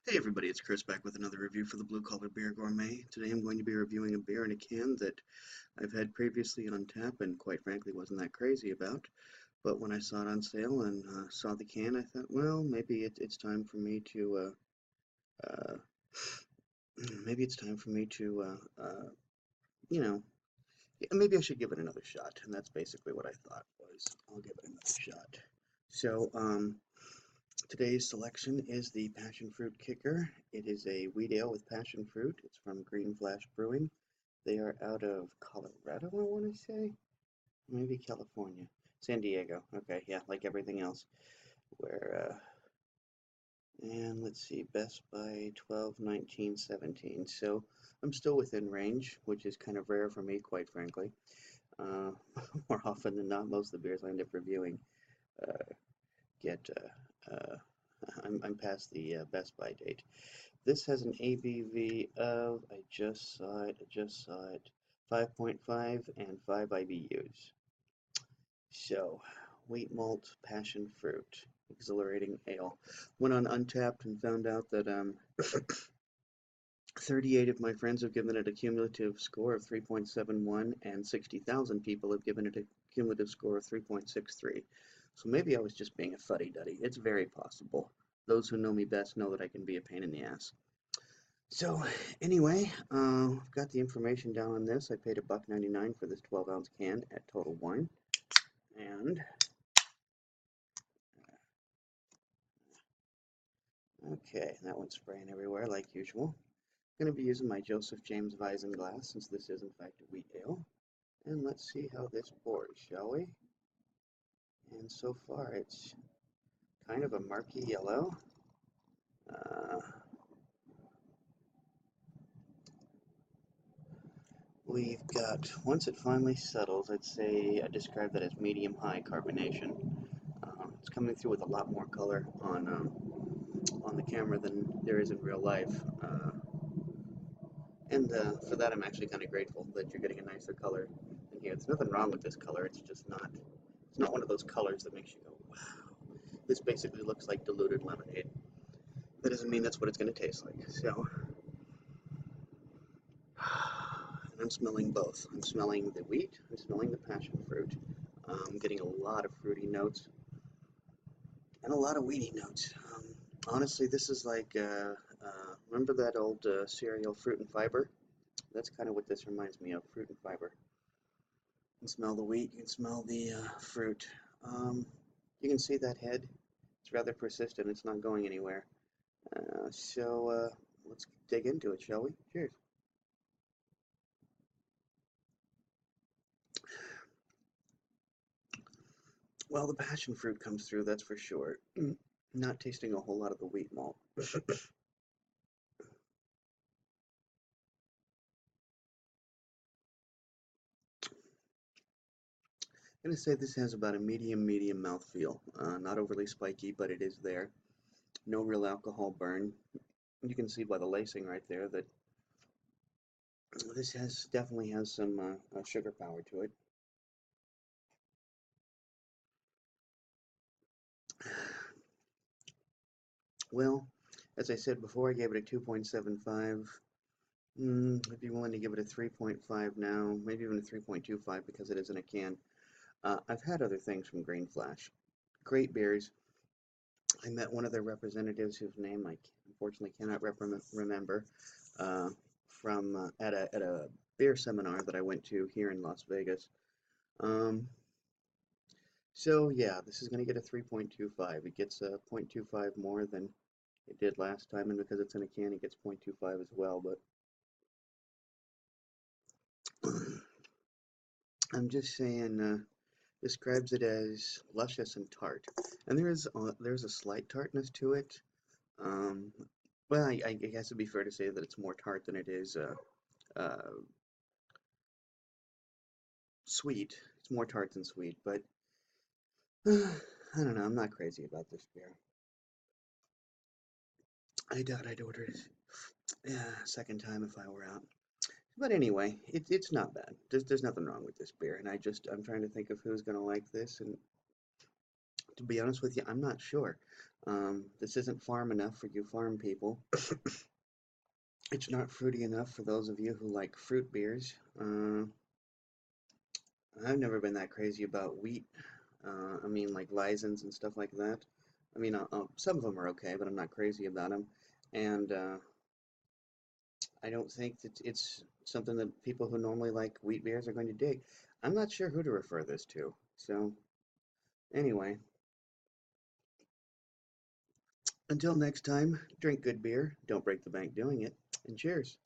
Hey everybody, it's Chris back with another review for the Blue Collar Beer Gourmet. Today I'm going to be reviewing a beer in a can that I've had previously on tap and quite frankly wasn't that crazy about. But when I saw it on sale and saw the can, I thought, well, maybe it's time for me to, maybe it's time for me to, you know, maybe I should give it another shot. And that's basically what I thought was, I'll give it another shot. So, today's selection is the Passion Fruit Kicker. It is a wheat ale with passion fruit. It's from Greenflashbrewery. They are out of Colorado, I want to say. Maybe California. San Diego. Okay, yeah, like everything else. Where, and let's see, Best by 12, 19, 17. So I'm still within range, which is kind of rare for me, quite frankly. Uh, more often than not, most of the beers I end up reviewing uh, get I'm past the Best By date. This has an ABV of, I just saw it, 5.5 and 5 IBUs. So, wheat malt, passion fruit, exhilarating ale. Went on Untapped and found out that 38 of my friends have given it a cumulative score of 3.71, and 60,000 people have given it a cumulative score of 3.63. So maybe I was just being a fuddy-duddy. It's very possible. Those who know me best know that I can be a pain in the ass. So anyway, I've got the information down on this. I paid $1.99 for this 12-ounce can at Total Wine, and okay, that one's spraying everywhere like usual. I'm going to be using my Joseph James Weizen glass since this is in fact a wheat ale. And let's see how this pours, shall we? And so far it's kind of a murky yellow. Uh, we've got, once it finally settles, I'd say I describe that as medium-high carbonation. It's coming through with a lot more color on the camera than there is in real life. And for that, I'm actually kind of grateful that you're getting a nicer color in here. There's nothing wrong with this color. It's just not. It's not one of those colors that makes you go, "Wow." This basically looks like diluted lemonade. That doesn't mean that's what it's going to taste like. So, and I'm smelling both. I'm smelling the wheat. I'm smelling the passion fruit. I'm getting a lot of fruity notes and a lot of weedy notes. Honestly, this is like, remember that old cereal, Fruit and Fiber? That's kind of what this reminds me of, Fruit and Fiber. You can smell the wheat, you can smell the fruit. You can see that head. It's rather persistent, it's not going anywhere. So let's dig into it, shall we? Cheers. Well, the passion fruit comes through, that's for sure. Not tasting a whole lot of the wheat malt. I'm going to say this has about a medium mouthfeel. Not overly spiky, but it is there. No real alcohol burn. You can see by the lacing right there that this has definitely has some sugar power to it. Well, as I said before, I gave it a 2.75. I'd be willing to give it a 3.5 now, maybe even a 3.25 because it is in a can. I've had other things from Green Flash. Great beers. I met one of their representatives whose name I unfortunately cannot remember from at a beer seminar that I went to here in Las Vegas. Um, so yeah, this is going to get a 3.25. It gets a 0.25 more than it did last time, and because it's in a can, it gets 0.25 as well. But I'm just saying, describes it as luscious and tart, and there's a slight tartness to it. Um, well, I guess it'd be fair to say that it's more tart than it is uh, sweet. It's more tart than sweet, but I don't know. I'm not crazy about this beer. I doubt I'd order it second time if I were out. But anyway, it's not bad. There's nothing wrong with this beer, and I'm trying to think of who's gonna like this, and To be honest with you, I'm not sure. This isn't farm enough for you farm people. It's not fruity enough for those of you who like fruit beers. I've never been that crazy about wheat. I mean, like Lisons and stuff like that. I mean, some of them are okay, but I'm not crazy about them. And I don't think that it's something that people who normally like wheat beers are going to dig. I'm not sure who to refer this to. So, anyway, until next time, drink good beer, don't break the bank doing it, and cheers.